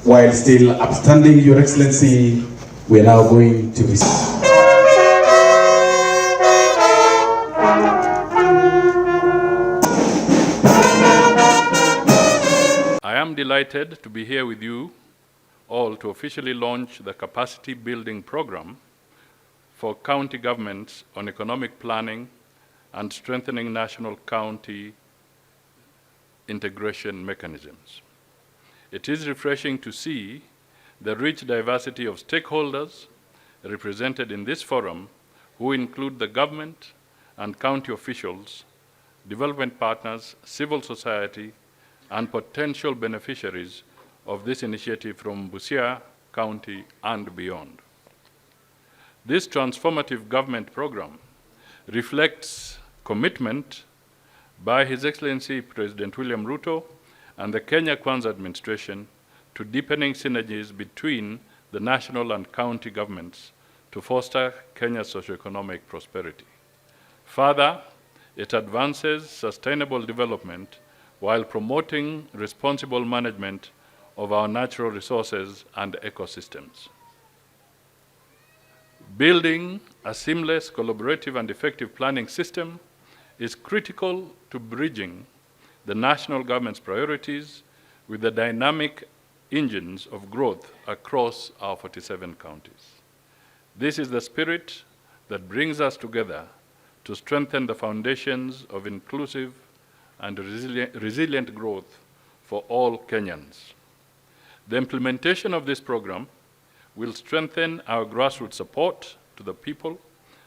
While still upstanding, Your Excellency, we are now going to receive. I am delighted to be here with you all to officially launch the capacity building program for county governments on economic planning and strengthening national county integration mechanisms. It is refreshing to see the rich diversity of stakeholders represented in this forum, who include the government and county officials, development partners, civil society, and potential beneficiaries of this initiative from Busia County and beyond. This transformative government program reflects commitment by His Excellency President William Ruto and the Kenya Kwanza administration to deepening synergies between the national and county governments to foster Kenya's socioeconomic prosperity. Further, it advances sustainable development while promoting responsible management of our natural resources and ecosystems. Building a seamless, collaborative, and effective planning system is critical to bridging the national government's priorities with the dynamic engines of growth across our 47 counties. This is the spirit that brings us together to strengthen the foundations of inclusive and resilient growth for all Kenyans. The implementation of this program will strengthen our grassroots support to the people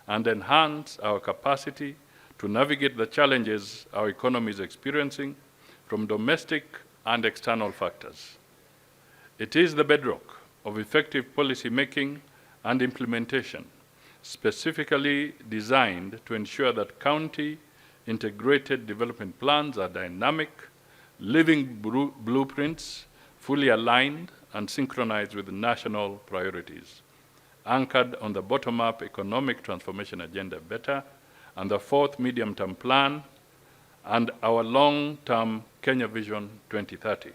and enhance our capacity to navigate the challenges our economy is experiencing from domestic and external factors. It is the bedrock of effective policy making and implementation, specifically designed to ensure that county integrated development plans are dynamic, living blueprints, fully aligned and synchronized with national priorities, anchored on the bottom-up economic transformation agenda better, and the fourth medium-term plan, and our long-term Kenya Vision 2030.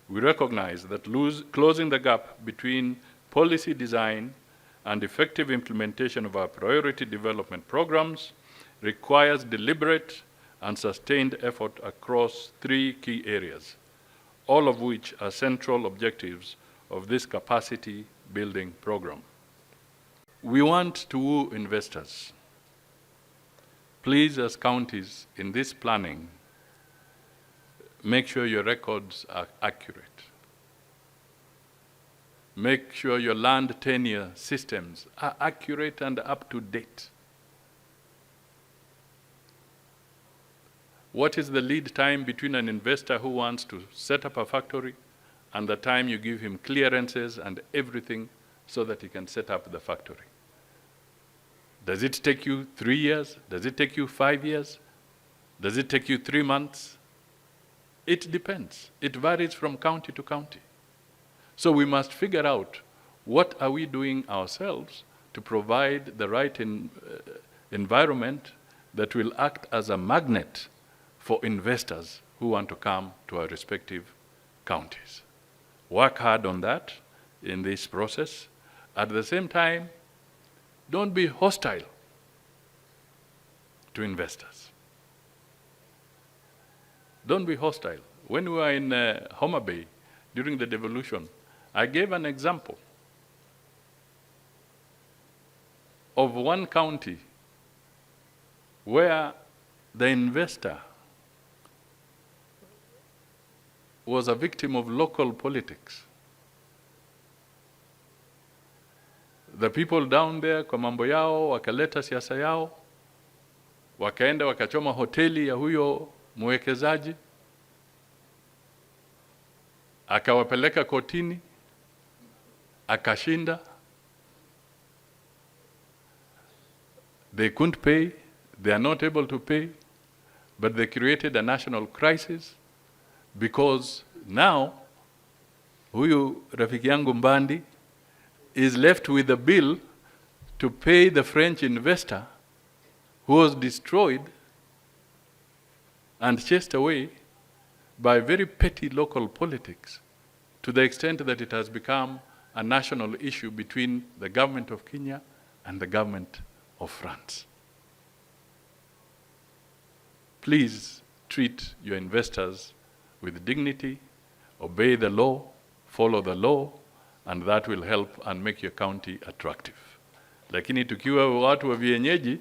We recognize that closing the gap between policy design and effective implementation of our priority development programs requires deliberate and sustained effort across three key areas, all of which are central objectives of this capacity building program. We want to woo investors. Please, as counties in this planning, make sure your records are accurate. Make sure your land tenure systems are accurate and up to date. What is the lead time between an investor who wants to set up a factory and the time you give him clearances and everything so that he can set up the factory? Does it take you 3 years? Does it take you 5 years? Does it take you 3 months? It depends. It varies from county to county. So we must figure out what are we doing ourselves to provide the right environment that will act as a magnet for investors who want to come to our respective counties. Work hard on that in this process. At the same time, don't be hostile to investors. Don't be hostile. When we were in Homa Bay during the devolution, I gave an example of one county where the investor was a victim of local politics. The people down there kwa mambo yao wakaleta siasa yao, wakaenda wakachoma hoteli ya huyo mwekezaji, akawapeleka kotini, akashinda. They couldn't pay, they are not able to pay, but they created a national crisis because now huyu rafiki yangu Mbandi is left with a bill to pay the French investor who was destroyed and chased away by very petty local politics, to the extent that it has become a national issue between the government of Kenya and the government of France. Please treat your investors with dignity, obey the law, follow the law, and that will help and make your county attractive. Lakini tukiwa watu wa vienyeji,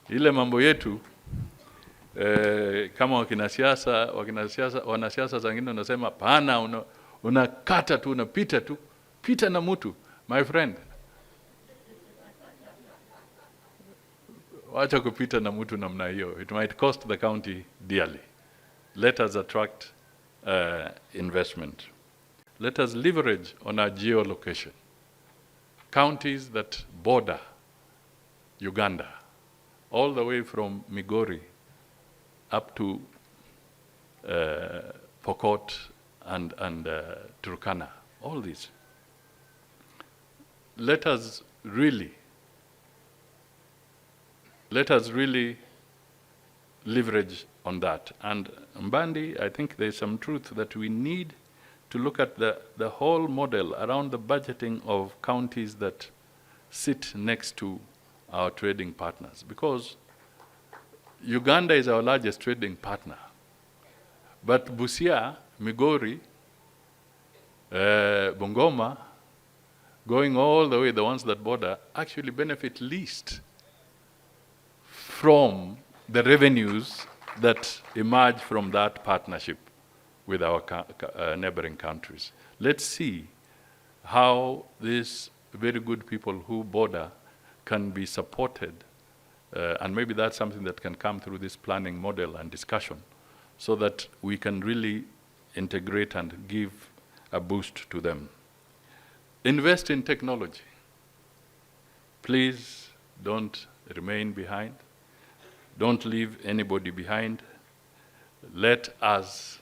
ile mambo yetu, kama wanasiasa zingine wanasema pana, unakata tu, unapita tu, pita na mtu, my friend. Wacha kupita na mtu namna hiyo. It might cost the county dearly. Let us attract investment. Let us leverage on our geolocation. Counties that border Uganda, all the way from Migori up to Pokot and Turkana, all these. Let us really leverage on that. And Mbandi, I think there's some truth that we need to look at the whole model around the budgeting of counties that sit next to our trading partners. Because Uganda is our largest trading partner. But Busia, Migori, Bungoma, going all the way, the ones that border, actually benefit least from the revenues that emerge from that partnership with our neighboring countries. Let's see how these very good people who border can be supported, and maybe that's something that can come through this planning model and discussion, so that we can really integrate and give a boost to them. Invest in technology. Please don't remain behind. Don't leave anybody behind. Let us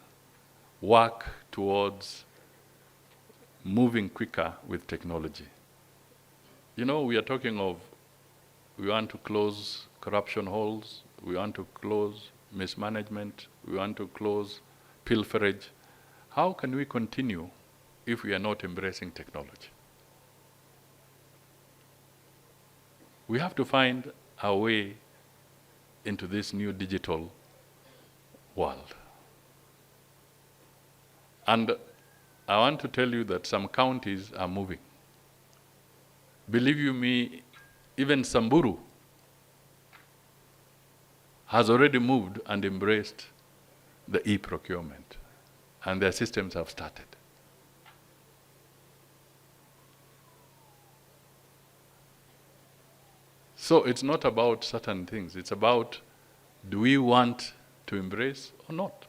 work towards moving quicker with technology. You know, we are talking of, we want to close corruption holes, we want to close mismanagement, we want to close pilferage. How can we continue if we are not embracing technology? We have to find our way into this new digital world. And I want to tell you that some counties are moving. Believe you me, even Samburu has already moved and embraced the e-procurement, and their systems have started. So it's not about certain things, it's about, do we want to embrace or not?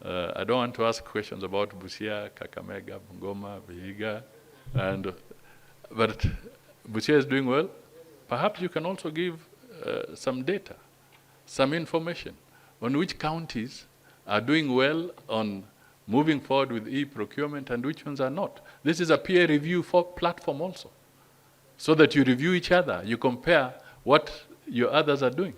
I don't want to ask questions about Busia, Kakamega, Bungoma, Vihiga, but Busia is doing well. Perhaps you can also give some data, some information on which counties are doing well on moving forward with e-procurement and which ones are not. This is a peer review platform also, so that you review each other, you compare what your others are doing,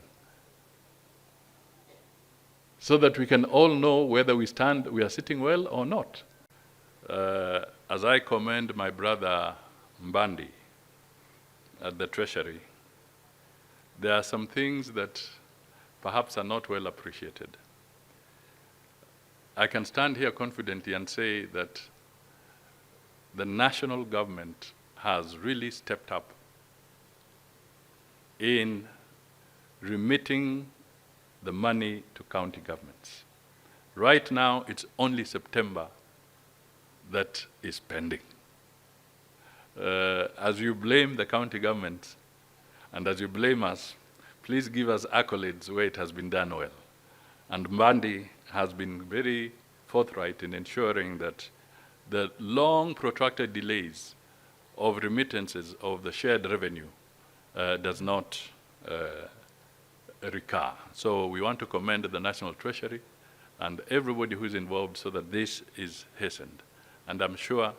so that we can all know whether we are sitting well or not. As I commend my brother Mbandi at the Treasury, there are some things that perhaps are not well appreciated. I can stand here confidently and say that the national government has really stepped up in remitting the money to county governments. Right now, it's only September that is pending. As you blame the county government and as you blame us, please give us accolades where it has been done well. And Mbandi has been very forthright in ensuring that the long protracted delays of remittances of the shared revenue does not recur. So we want to commend the National Treasury and everybody who is involved so that this is hastened. and I'm sure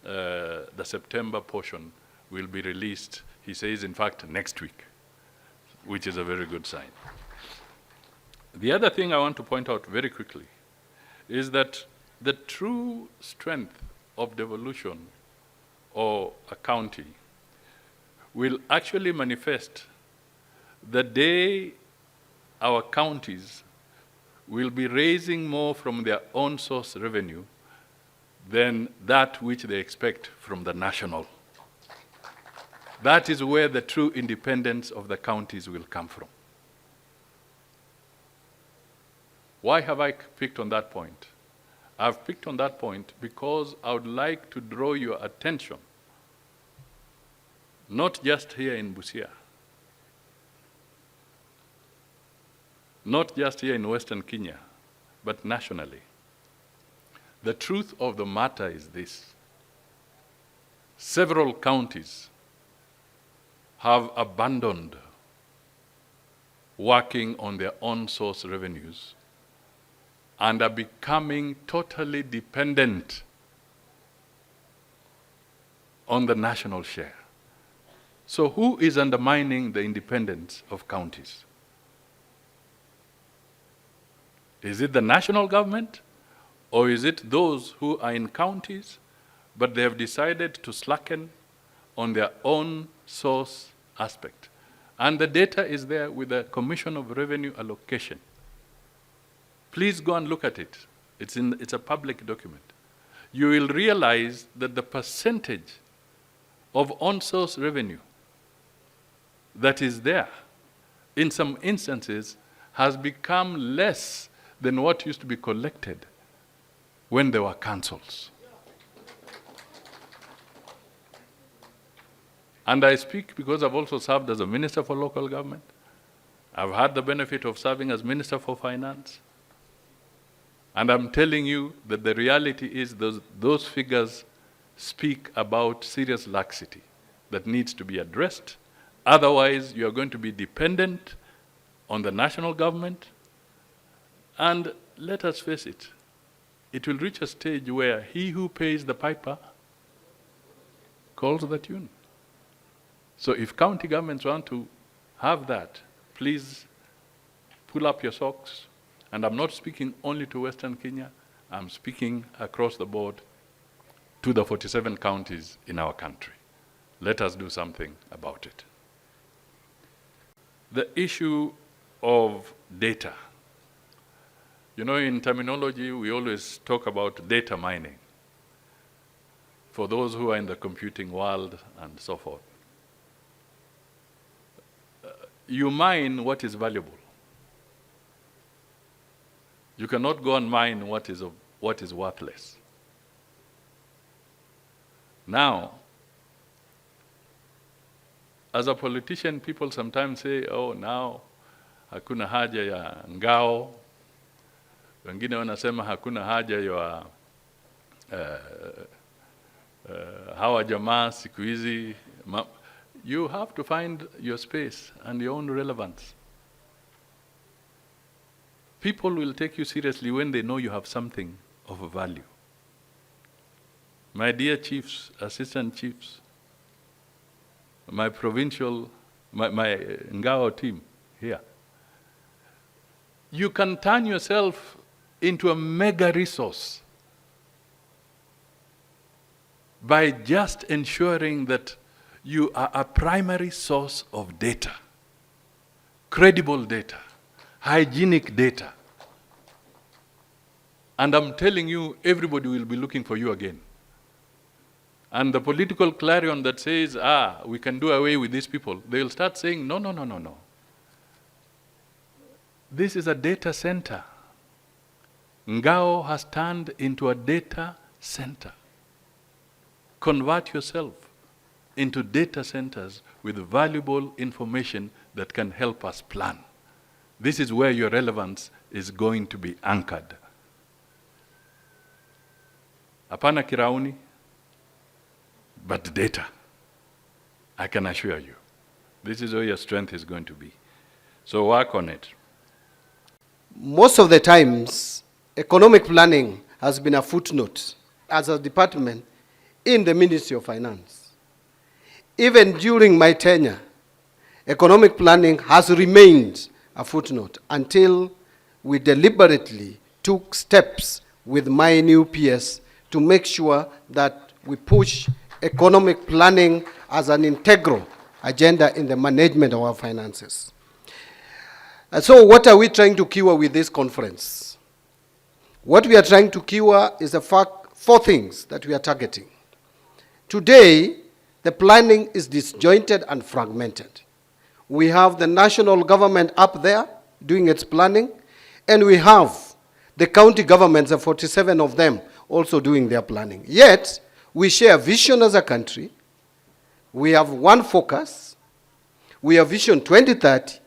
the September portion will be released, he says, in fact, next week, which is a very good sign. The other thing I want to point out very quickly is that the true strength of devolution or a county will actually manifest the day our counties will be raising more from their own source revenue than that which they expect from the national. That is where the true independence of the counties will come from. Why have I picked on that point? I've picked on that point because I would like to draw your attention, not just here in Busia, not just here in Western Kenya, but nationally. The truth of the matter is this: several counties have abandoned working on their own source revenues and are becoming totally dependent on the national share. So who is undermining the independence of counties? Is it the national government, or is it those who are in counties, but they have decided to slacken on their own source aspect? And the data is there with the Commission of Revenue Allocation. Please go and look at it. It's a public document. You will realize that the percentage of on-source revenue that is there, in some instances, has become less than what used to be collected when there were councils. And I speak because I've also served as a Minister for Local Government. I've had the benefit of serving as Minister for Finance. And I'm telling you that the reality is those figures speak about serious laxity that needs to be addressed. Otherwise, you are going to be dependent on the national government. And let us face it, it will reach a stage where he who pays the piper calls the tune. So if county governments want to have that, please pull up your socks. And I'm not speaking only to Western Kenya, I'm speaking across the board to the 47 counties in our country. Let us do something about it. The issue of data. You know, in terminology, we always talk about data mining for those who are in the computing world and so forth. You mine what is valuable. You cannot go and mine what is worthless. Now, as a politician, people sometimes say, oh, now hakuna haja ya ngao. Wengine wanasema hakuna haja ya hawa jamaa siku hizi. You have to find your space and your own relevance. People will take you seriously when they know you have something of value. My dear chiefs, assistant chiefs, my provincial, my Ngao team here, you can turn yourself into a mega resource by just ensuring that you are a primary source of data, credible data, hygienic data. And I'm telling you, everybody will be looking for you again. And the political clarion that says, we can do away with these people, they will start saying, no, no, no, no, no. This is a data center. Ngao has turned into a data center. Convert yourself into data centers with valuable information that can help us plan. This is where your relevance is going to be anchored. Hapana kirauni, but data. I can assure you. This is where your strength is going to be. So work on it. Most of the times, economic planning has been a footnote as a department in the Ministry of Finance. Even during my tenure, economic planning has remained a footnote until we deliberately took steps with my new PS to make sure that we push economic planning as an integral agenda in the management of our finances. And so what are we trying to cure with this conference? What we are trying to cure is the fact, 4 things that we are targeting. Today, the planning is disjointed and fragmented. We have the national government up there doing its planning, and we have the county governments, the 47 of them, also doing their planning. Yet, we share vision as a country. We have one focus. We have Vision 2030.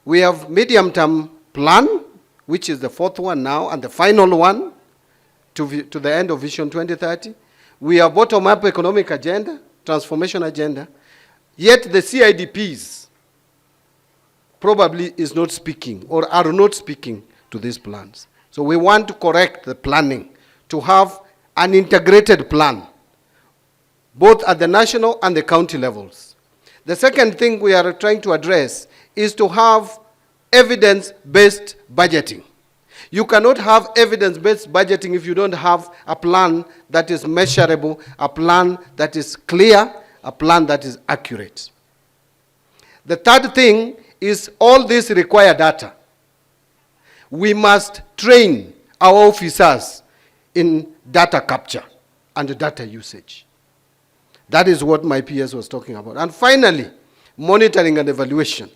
We have medium-term plan, which is the 4th one now, and the final one to the end of Vision 2030. We have bottom-up economic agenda, transformation agenda. Yet the CIDPs probably is not speaking or are not speaking to these plans. So we want to correct the planning to have an integrated plan, both at the national and the county levels. The second thing we are trying to address is to have evidence-based budgeting. You cannot have evidence-based budgeting if you don't have a plan that is measurable, a plan that is clear, a plan that is accurate. The third thing is all this require data. We must train our officers in data capture and data usage. That is what my PS was talking about. And finally, monitoring and evaluation.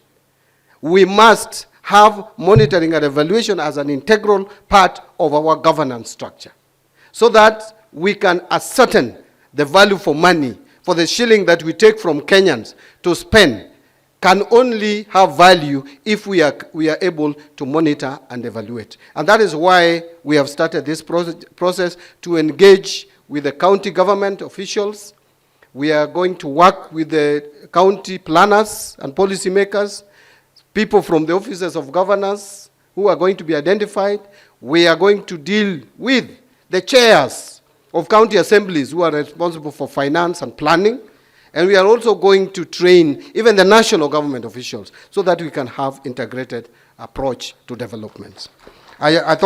We must have monitoring and evaluation as an integral part of our governance structure so that we can ascertain the value for money, for the shilling that we take from Kenyans to spend can only have value if we are able to monitor and evaluate. And that is why we have started this process to engage with the county government officials. We are going to work with the county planners and policymakers, people from the offices of governors who are going to be identified. We are going to deal with the chairs of county assemblies who are responsible for finance and planning. And we are also going to train even the national government officials so that we can have integrated approach to development. I thought